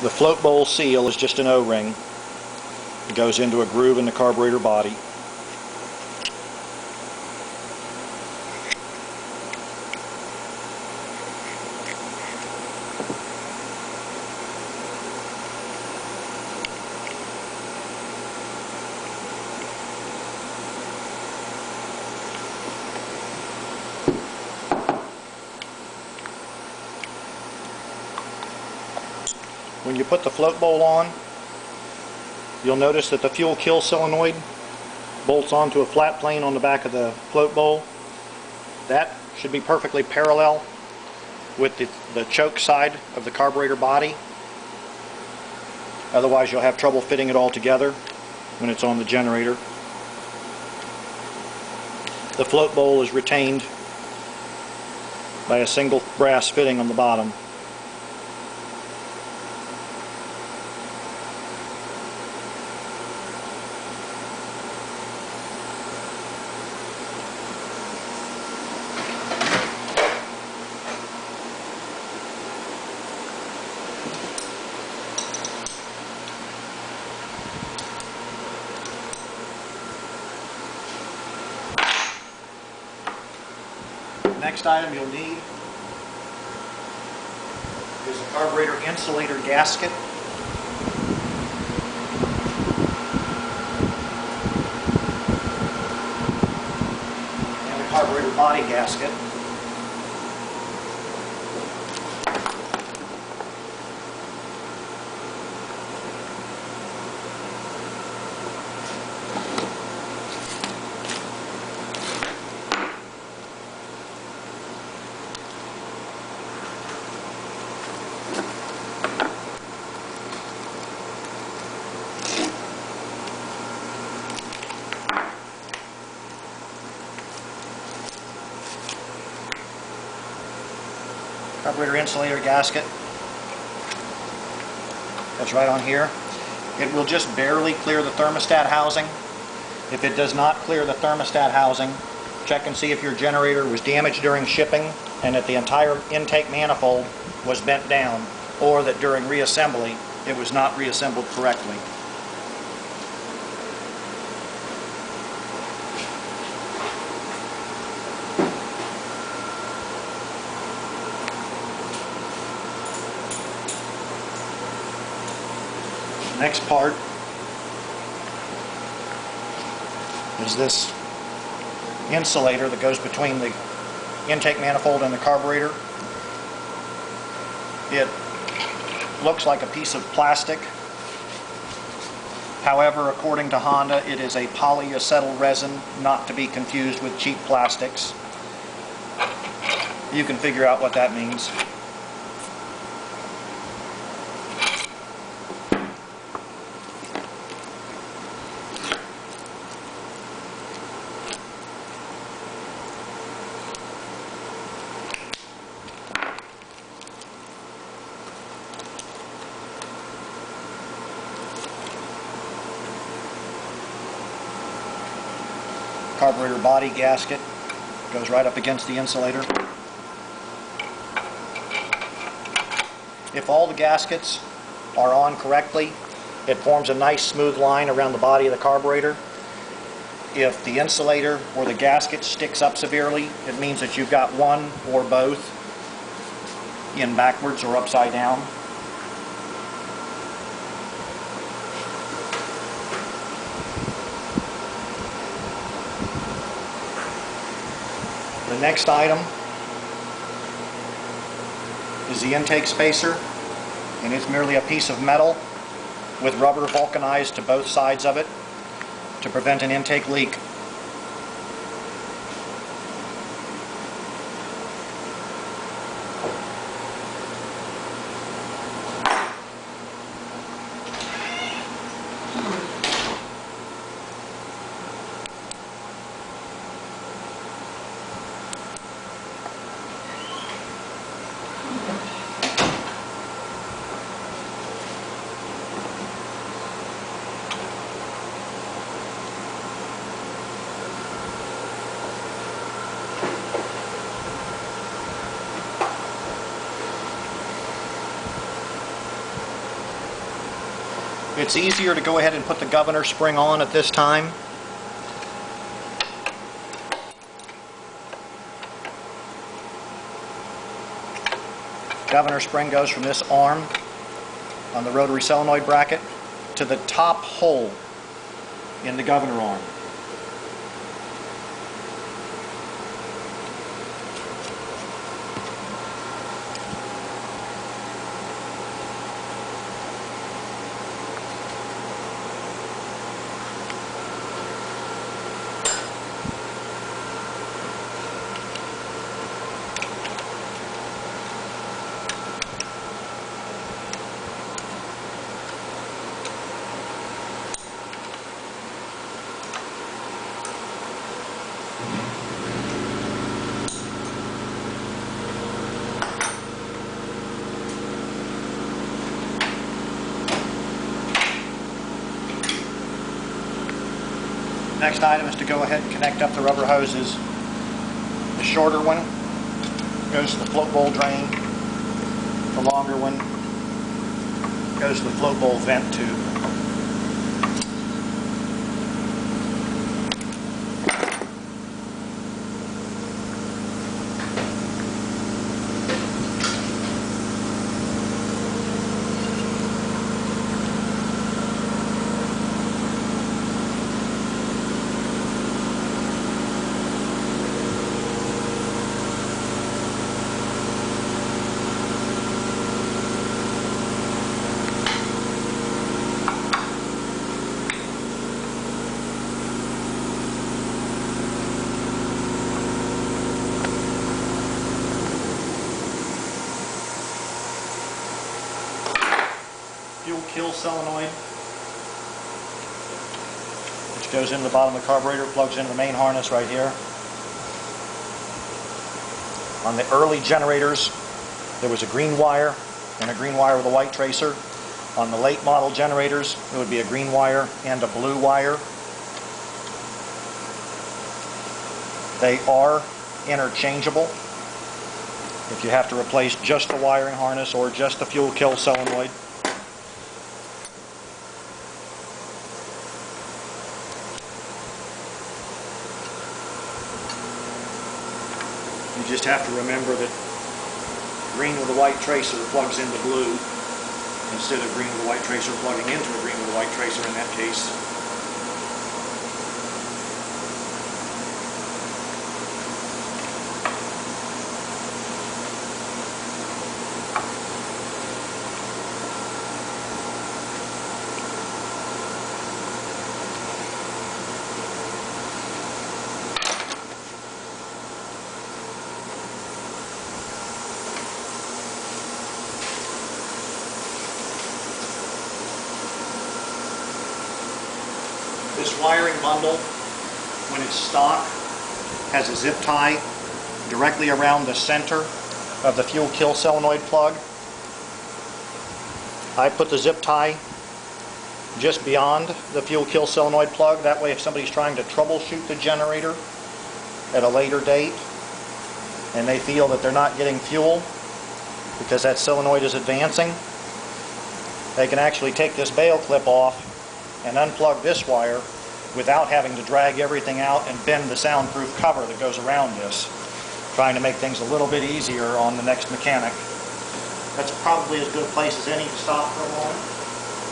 The float bowl seal is just an O-ring. It goes into a groove in the carburetor body. When you put the float bowl on, you'll notice that the fuel kill solenoid bolts onto a flat plane on the back of the float bowl. That should be perfectly parallel with the choke side of the carburetor body. Otherwise you'll have trouble fitting it all together when it's on the generator. The float bowl is retained by a single brass fitting on the bottom. Next item you'll need is a carburetor insulator gasket. And a carburetor body gasket. Carburetor insulator gasket goes right on here. It will just barely clear the thermostat housing. If it does not clear the thermostat housing, check and see if your generator was damaged during shipping and that the entire intake manifold was bent down, or that during reassembly it was not reassembled correctly. Next part is this insulator that goes between the intake manifold and the carburetor. It looks like a piece of plastic. However, according to Honda, it is a polyacetyl resin, not to be confused with cheap plastics. You can figure out what that means. Carburetor body gasket goes right up against the insulator. If all the gaskets are on correctly, it forms a nice smooth line around the body of the carburetor. If the insulator or the gasket sticks up severely, it means that you've got one or both in backwards or upside down. The next item is the intake spacer, and it's merely a piece of metal with rubber vulcanized to both sides of it to prevent an intake leak. It's easier to go ahead and put the governor spring on at this time. Governor spring goes from this arm on the rotary solenoid bracket to the top hole in the governor arm. Next item is to go ahead and connect up the rubber hoses. The shorter one goes to the float bowl drain. The longer one goes to the float bowl vent tube. Fuel kill solenoid, which goes into the bottom of the carburetor, plugs into the main harness right here. On the early generators, there was a green wire and a green wire with a white tracer. On the late model generators, it would be a green wire and a blue wire. They are interchangeable. If you have to replace just the wiring harness or just the fuel kill solenoid. You just have to remember that green with a white tracer plugs into blue instead of green with a white tracer plugging into a green with a white tracer in that case. This wiring bundle, when it's stock, has a zip tie directly around the center of the fuel kill solenoid plug. I put the zip tie just beyond the fuel kill solenoid plug. That way if somebody's trying to troubleshoot the generator at a later date and they feel that they're not getting fuel because that solenoid is advancing, they can actually take this bail clip off and unplug this wire without having to drag everything out and bend the soundproof cover that goes around this, trying to make things a little bit easier on the next mechanic. That's probably as good a place as any to stop for a moment.